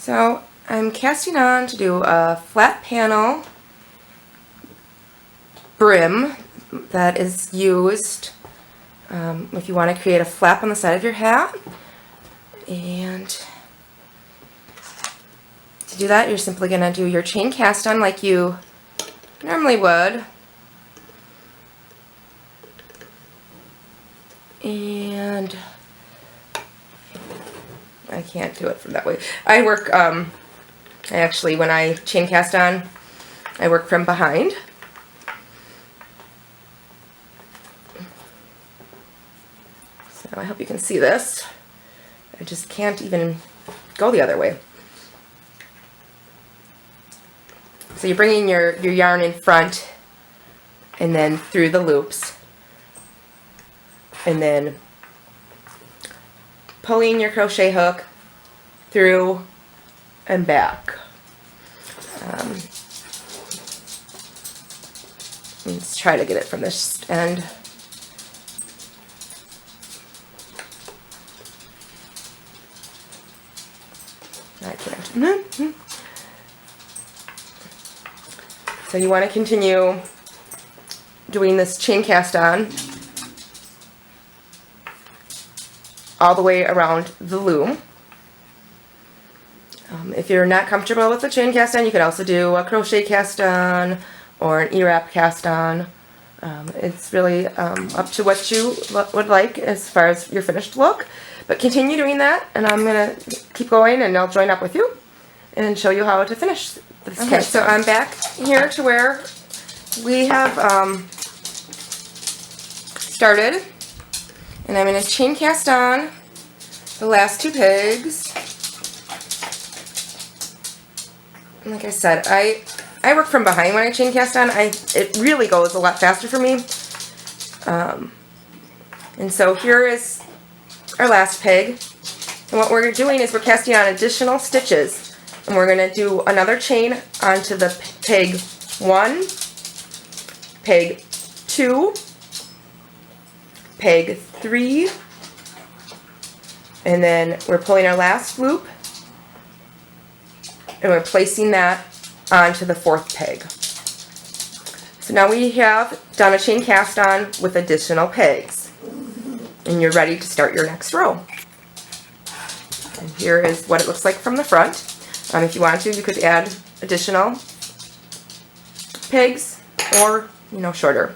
So I'm casting on to do a flat panel brim that is used if you want to create a flap on the side of your hat. And to do that, you're simply going to do your chain cast on like you normally would. And I can't do it from that way. I work, actually, when I chain cast on, I work from behind. So I hope you can see this. I just can't even go the other way. So you're bringing your yarn in front and then through the loops, and then pulling your crochet hook through and back. Let's try to get it from this end. I can't. So you want to continue doing this chain cast on all the way around the loom. If you're not comfortable with the chain cast on, you could also do a crochet cast on or an ewrap cast on. It's really up to what you would like as far as your finished look. But continue doing that, and I'm going to keep going, and I'll join up with you and show you how to finish this. Okay, so I'm back here to where we have started, and I'm going to chain cast on the last two pegs. And like I said, I work from behind when I chain cast on. It really goes a lot faster for me. And so here is our last peg. And what we're doing is we're casting on additional stitches. And we're going to do another chain onto the peg 1, peg 2, peg 3, and then we're pulling our last loop and we're placing that onto the 4th peg. So now we have done a chain cast on with additional pegs, and you're ready to start your next row. And here is what it looks like from the front. If you want to, you could add additional pegs or, shorter.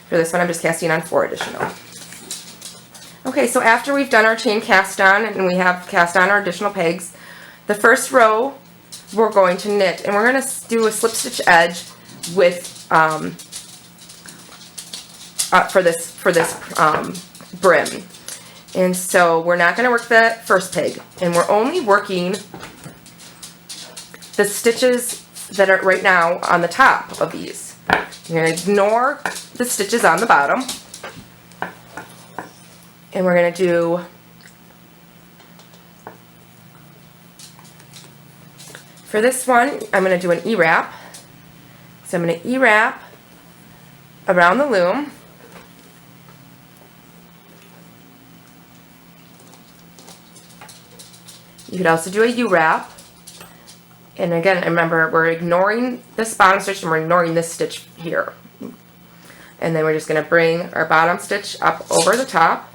For this one, I'm just casting on 4 additional. Okay, so after we've done our chain cast on and we have cast on our additional pegs, the first row we're going to knit, and we're going to do a slip stitch edge with for this brim. And so we're not going to work the first peg, and we're only working the stitches that are right now on the top of these. You're going to ignore the stitches on the bottom, and we're going to do for this one, I'm going to do an ewrap. So I'm going to ewrap around the loom. You could also do a uwrap. And again, remember, we're ignoring this bottom stitch and we're ignoring this stitch here. And then we're just going to bring our bottom stitch up over the top.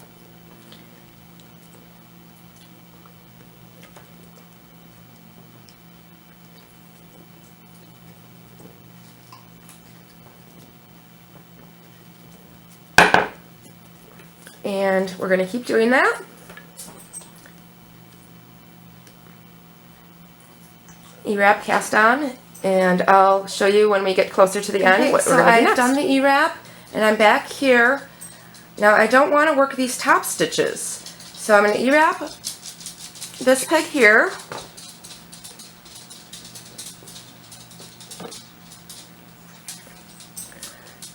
And we're going to keep doing that. Ewrap cast on, and I'll show you when we get closer to the end what we're going to do next. So I've done the ewrap, and I'm back here. Now I don't want to work these top stitches, so I'm going to ewrap this peg here.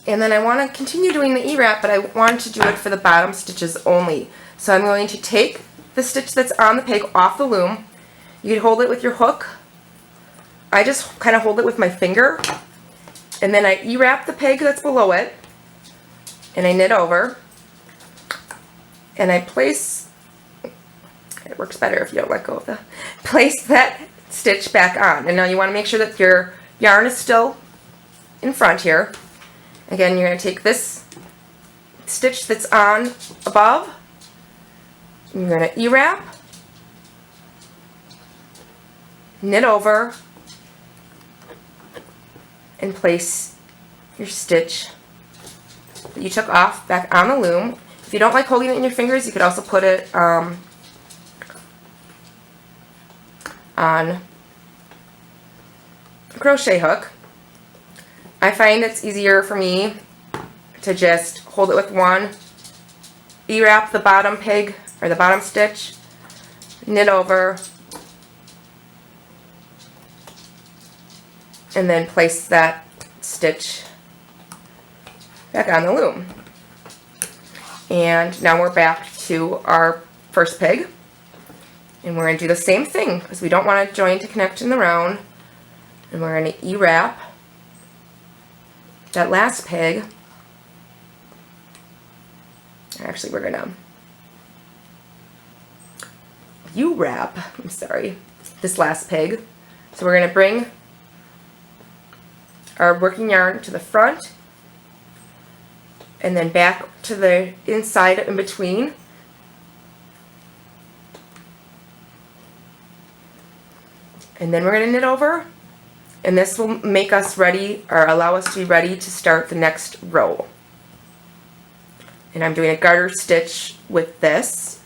And then I want to continue doing the ewrap, but I want to do it for the bottom stitches only. So I'm going to take the stitch that's on the peg off the loom. You can hold it with your hook. I just kind of hold it with my finger, and then I ewrap the peg that's below it, and I knit over, and I place, it works better if you don't let go of the, place that stitch back on. And now you want to make sure that your yarn is still in front here. Again, you're going to take this stitch that's on above, you're going to ewrap, knit over, and place your stitch that you took off back on the loom. If you don't like holding it in your fingers, you could also put it on a crochet hook. I find it's easier for me to just hold it with one, ewrap the bottom peg or the bottom stitch, knit over, and then place that stitch back on the loom. And now we're back to our first peg, and we're going to do the same thing because we don't want to join to connect in the round, and we're going to ewrap that last peg. Actually, we're going to uwrap, I'm sorry, this last peg. So we're going to bring our working yarn to the front and then back to the inside in between. And then we're going to knit over, and this will make us ready, or allow us to be ready to start the next row. And I'm doing a garter stitch with this.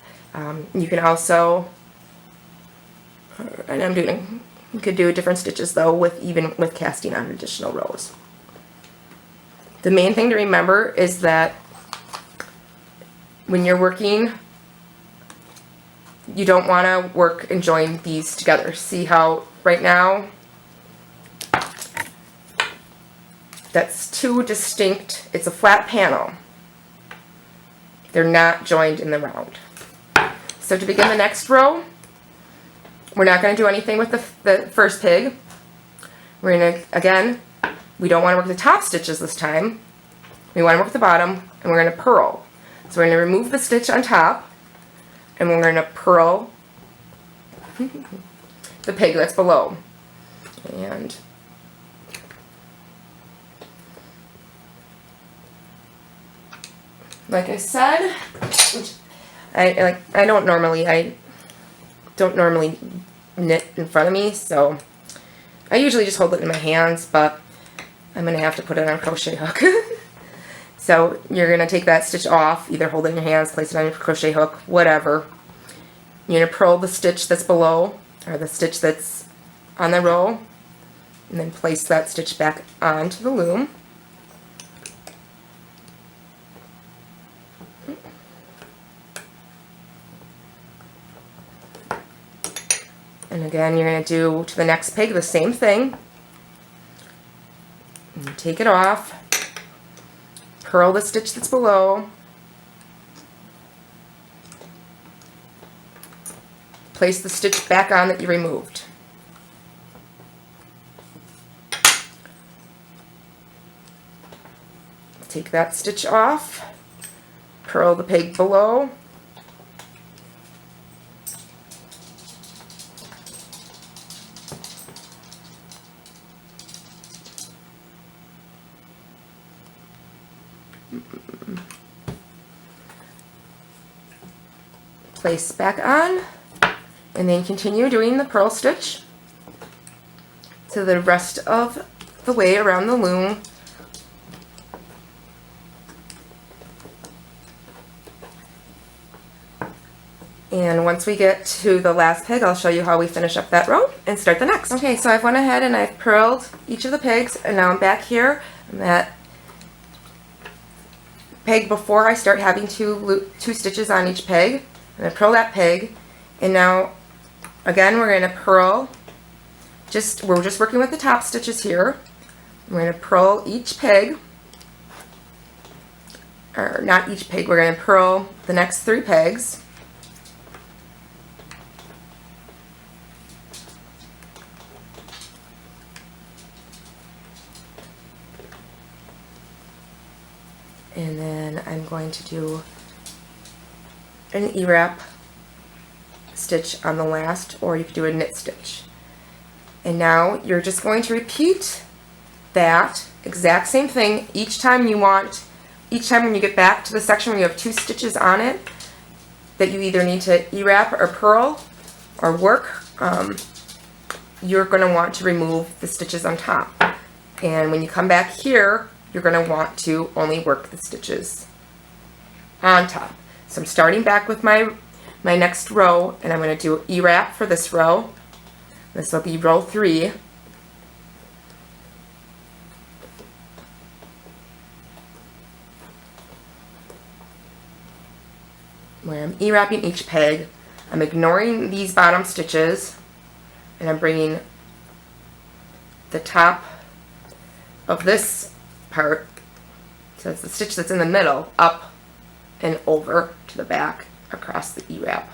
You can also, and you could do different stitches though, with casting on additional rows. The main thing to remember is that when you're working, you don't want to work and join these together. See how right now that's two distinct, it's a flat panel. They're not joined in the round. So to begin the next row, we're not going to do anything with the first peg. We're going to, again, we don't want to work the top stitches this time. We want to work the bottom, and we're going to purl. So we're going to remove the stitch on top, and we're going to purl the peg that's below. And like I said, which I don't normally knit in front of me, so I usually just hold it in my hands, but I'm going to have to put it on a crochet hook. So you're going to take that stitch off, either hold it in your hands, place it on your crochet hook, whatever. You're going to purl the stitch that's below, or the stitch that's on the row, and then place that stitch back onto the loom. And again, you're going to do to the next peg the same thing. And take it off, purl the stitch that's below, place the stitch back on that you removed. Take that stitch off, purl the peg below, place back on, and then continue doing the purl stitch to the rest of the way around the loom. And once we get to the last peg, I'll show you how we finish up that row and start the next. Okay, so I've went ahead and I've purled each of the pegs, and now I'm back here. I'm at peg before I start having two stitches on each peg. I'm going to purl that peg, and now again we're going to purl, we're just working with the top stitches here. We're going to purl each peg, or not each peg, we're going to purl the next 3 pegs. And then I'm going to do an ewrap stitch on the last, or you could do a knit stitch. And now you're just going to repeat that exact same thing each time when you get back to the section where you have 2 stitches on it that you either need to ewrap or purl or work. You're going to want to remove the stitches on top. And when you come back here, you're going to want to only work the stitches on top. So I'm starting back with my next row, and I'm going to do ewrap for this row. This will be row 3. Where I'm ewrapping each peg. I'm ignoring these bottom stitches, and I'm bringing the top of this part, so it's the stitch that's in the middle, up and over to the back across the ewrap.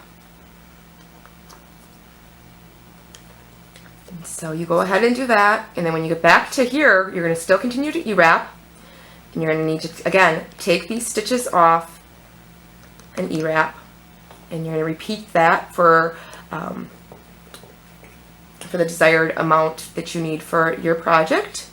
And so you go ahead and do that, and then when you get back to here, you're going to still continue to ewrap, and you're going to need to, again, take these stitches off and ewrap, and you're going to repeat that for the desired amount that you need for your project.